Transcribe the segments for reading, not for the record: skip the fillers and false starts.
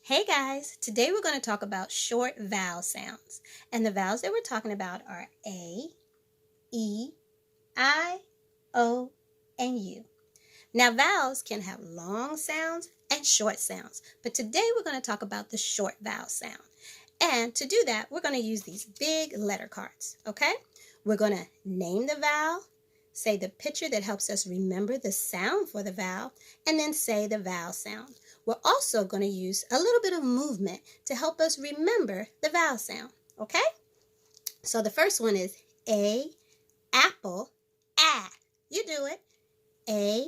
Hey guys, today we're going to talk about short vowel sounds. And the vowels that we're talking about are A, E, I, O, and U. Now vowels can have long sounds and short sounds, but today we're going to talk about the short vowel sound. And to do that, we're going to use these big letter cards, okay? We're going to name the vowel, say the picture that helps us remember the sound for the vowel, and then say the vowel sound. We're also going to use a little bit of movement to help us remember the vowel sound, okay? So the first one is A, apple, ah. You do it. A,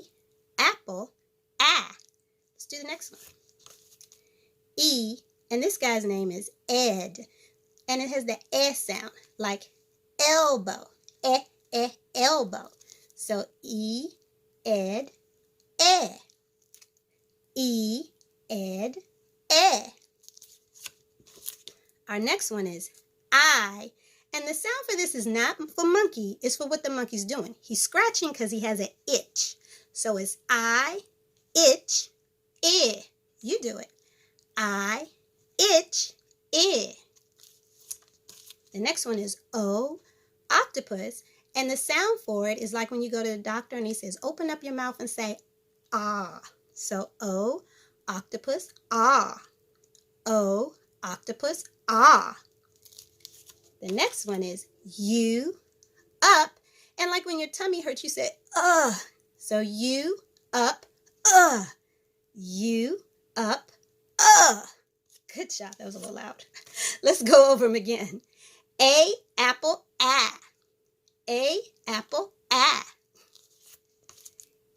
apple, ah. Let's do the next one. E, and this guy's name is Ed, and it has the sound, like elbow, elbow. So E, ed, E, ed, Our next one is I, and the sound for this is not for monkey, it's for what the monkey's doing. He's scratching because he has an itch. So it's I, itch, You do it. I, itch, The next one is O, octopus, and the sound for it is like when you go to the doctor and he says, open up your mouth and say, ah. So O, octopus, ah. O, octopus, ah. The next one is U, up, and like when your tummy hurts, you say, ugh. So U, up, U, up, Good job. That was a little loud. Let's go over them again. A, apple, ah. A, apple, ah.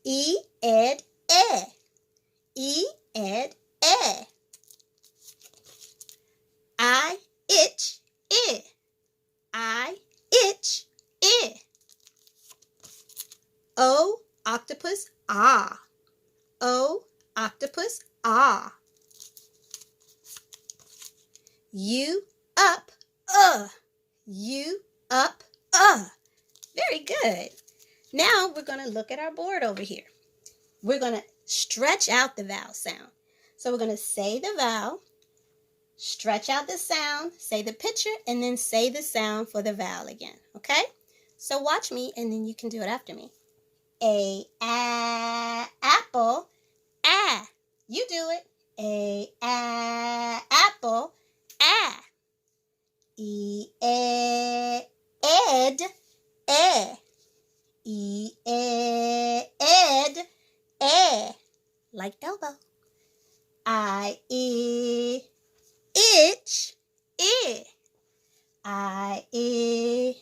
E, ed, E, ed, I, itch, I, itch, O, octopus, ah. O, octopus, ah. U, up, U, up, Very good. Now we're going to look at our board over here. We're going to stretch out the vowel sound. So we're going to say the vowel, stretch out the sound, say the picture, and then say the sound for the vowel again. Okay? So watch me, and then you can do it after me. A, apple, ah. You do it. A, apple, ah. E, ed, E, ed, like elbow. I, itch, I, itch,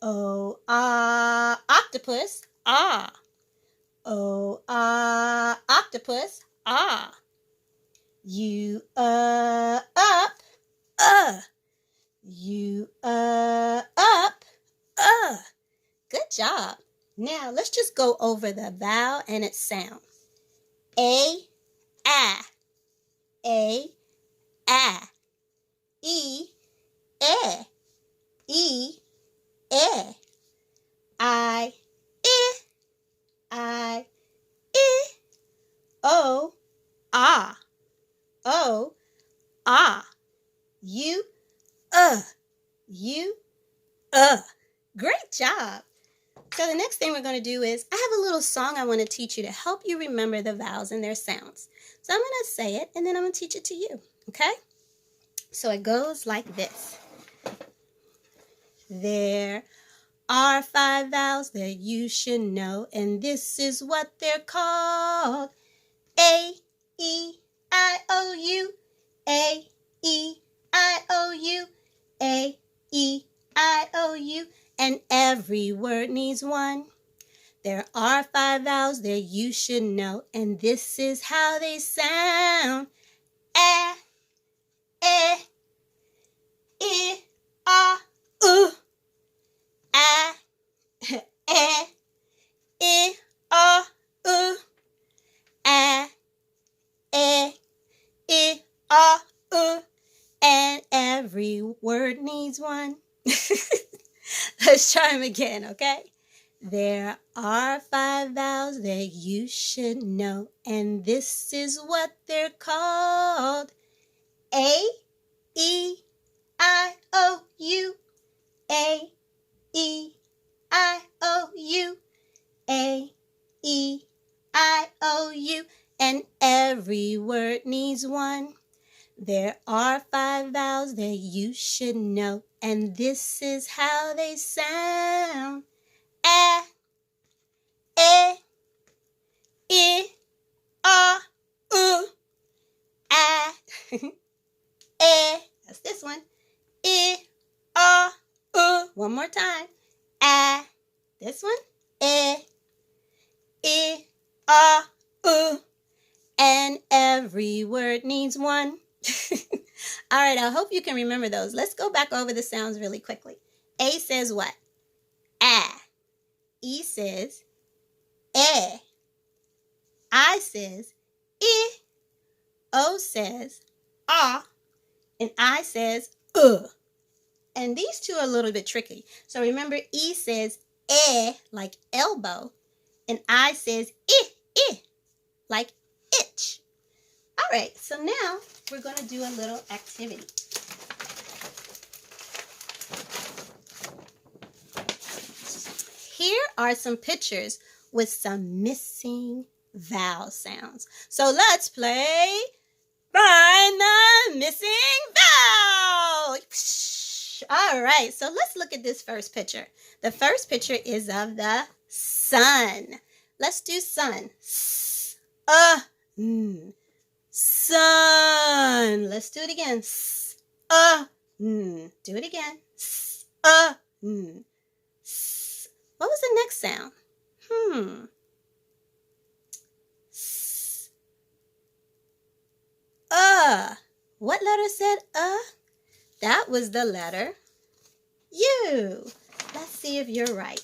O, octopus, ah. O, octopus, ah. U, up, U, up, Good job. Now let's just go over the vowel and its sound. A, ah. A, ah. E, E, I, I, O, ah. O, ah. U, U, Great job. So the next thing we're going to do is, I have a little song I want to teach you to help you remember the vowels and their sounds. So I'm going to say it, and then I'm going to teach it to you, okay? So it goes like this. There are 5 vowels that you should know, and this is what they're called. A, E, I, O, U. A, E, I, O, U. A, E, I, O, U. And every word needs one. There are 5 vowels that you should know, and this is how they sound. A, I, U. A, I, U. A, U. And every word needs one. Let's try them again, okay? There are 5 vowels that you should know, and this is what they're called. A, E, I, O, U. A, E, I, O, U. A, E, I, O, U. And every word needs one. There are 5 vowels that you should know, and this is how they sound. A, E, I, O, U. A, E. That's this one. I, O, U. One more time. A. This one. E, I, O, U. And every word needs one. All right, I hope you can remember those. Let's go back over the sounds really quickly. A says what? A. E says E. I says I. O says ah. And I says And these two are a little bit tricky. So remember, E says like elbow. And I says I, like itch. All right, so now we're going to do a little activity. Here are some pictures with some missing vowel sounds. So let's play Find the Missing Vowel. All right, so let's look at this first picture. The first picture is of the sun. Let's do sun. Sun. Let's do it again. Do it again. What was the next sound? What letter said That was the letter U. Let's see if you're right.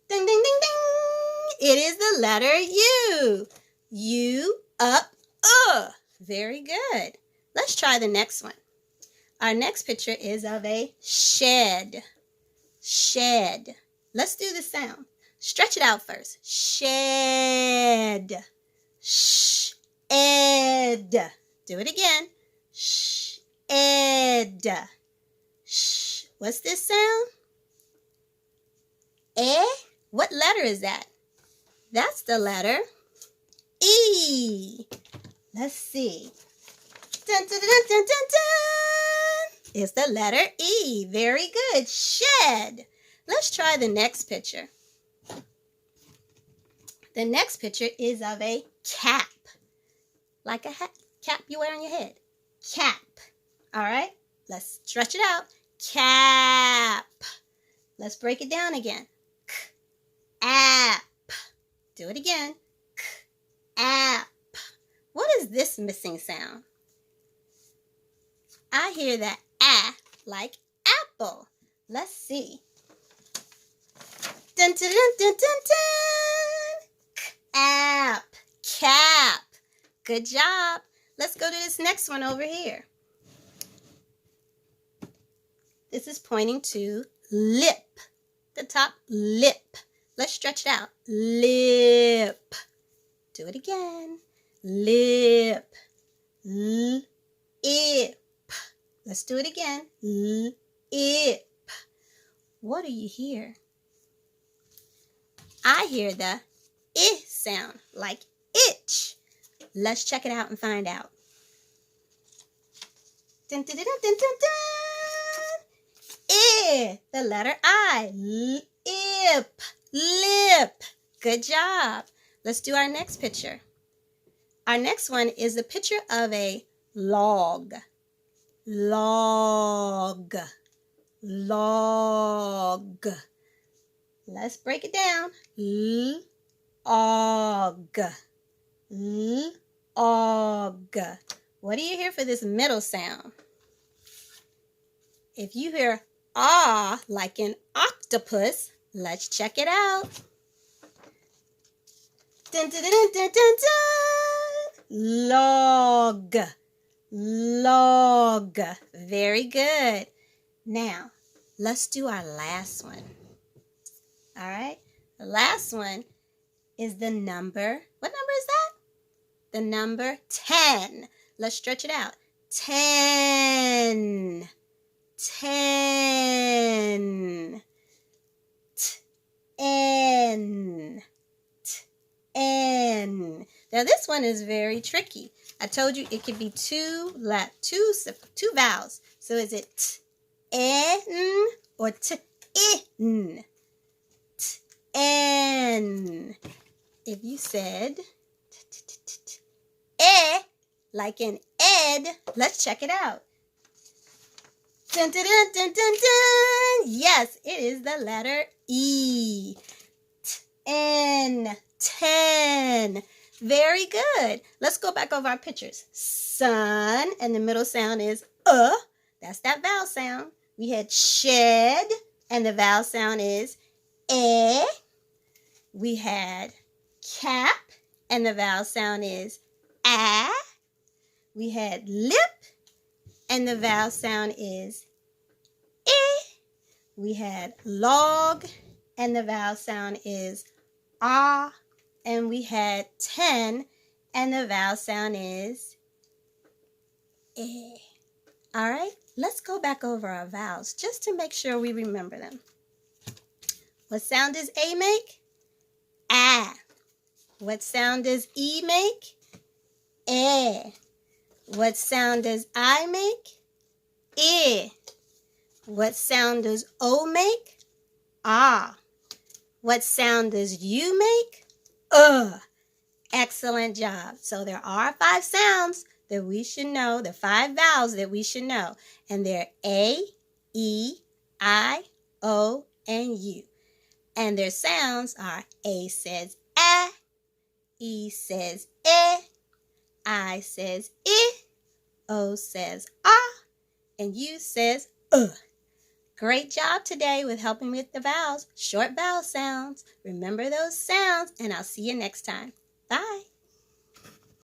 Ding, ding, ding, ding. It is the letter U. U, up, Very good. Let's try the next one. Our next picture is of a shed. Shed. Let's do the sound. Stretch it out first. Shed. Ed. Do it again. Ed. What's this sound? What letter is that? That's the letter E. Let's see. Dun, dun, dun, dun, dun, dun. It's the letter E. Very good. Shed. Let's try the next picture. The next picture is of a cap. Like a hat cap you wear on your head. Cap. All right. Let's stretch it out. Cap. Let's break it down again. App. Do it again. App. What is this missing sound? I hear that like apple. Let's see. Dun, dun, dun, dun, dun, dun. App. Cap. Good job. Let's go to this next one over here. This is pointing to lip. The top lip. Let's stretch it out. Lip. Do it again. Lip. Lip. Let's do it again. Lip. What do you hear? I hear the I sound, like itch. Let's check it out and find out. Dun, dun, dun, dun, dun, dun. I, the letter I. Lip. Lip. Good job. Let's do our next picture. Our next one is the picture of a log. Log. Log. Let's break it down. Log. Log. What do you hear for this middle sound? If you hear ah like an octopus, let's check it out. Dun, dun, dun, dun, dun, dun. Log. Log. Very good. Now, let's do our last one. All right. The last one is the number. What number is that? The number 10. Let's stretch it out. 10. 10. N. N. Now this one is very tricky. I told you it could be two vowels. So is it t, n, or t, in? T, n. If you said like in Ed, let's check it out. Dun, dun, dun, dun, dun, dun. Yes, it is the letter E. N. 10. Very good. Let's go back over our pictures. Sun, and the middle sound is That's that vowel sound. We had shed, and the vowel sound is eh. We had cap, and the vowel sound is ah. We had lip, and the vowel sound is eh. We had log, and the vowel sound is ah. And we had 10, and the vowel sound is eh. All right, let's go back over our vowels just to make sure we remember them. What sound does A make? Ah. What sound does E make? Eh. What sound does I make? Eh. What sound does O make? Ah. What sound does U make? Excellent job. So there are 5 sounds that we should know, the 5 vowels that we should know. And they're A, E, I, O, and U. And their sounds are A says ah, E says eh, I says O says ah, and U says Great job today with helping me with the vowels, short vowel sounds. Remember those sounds, and I'll see you next time. Bye.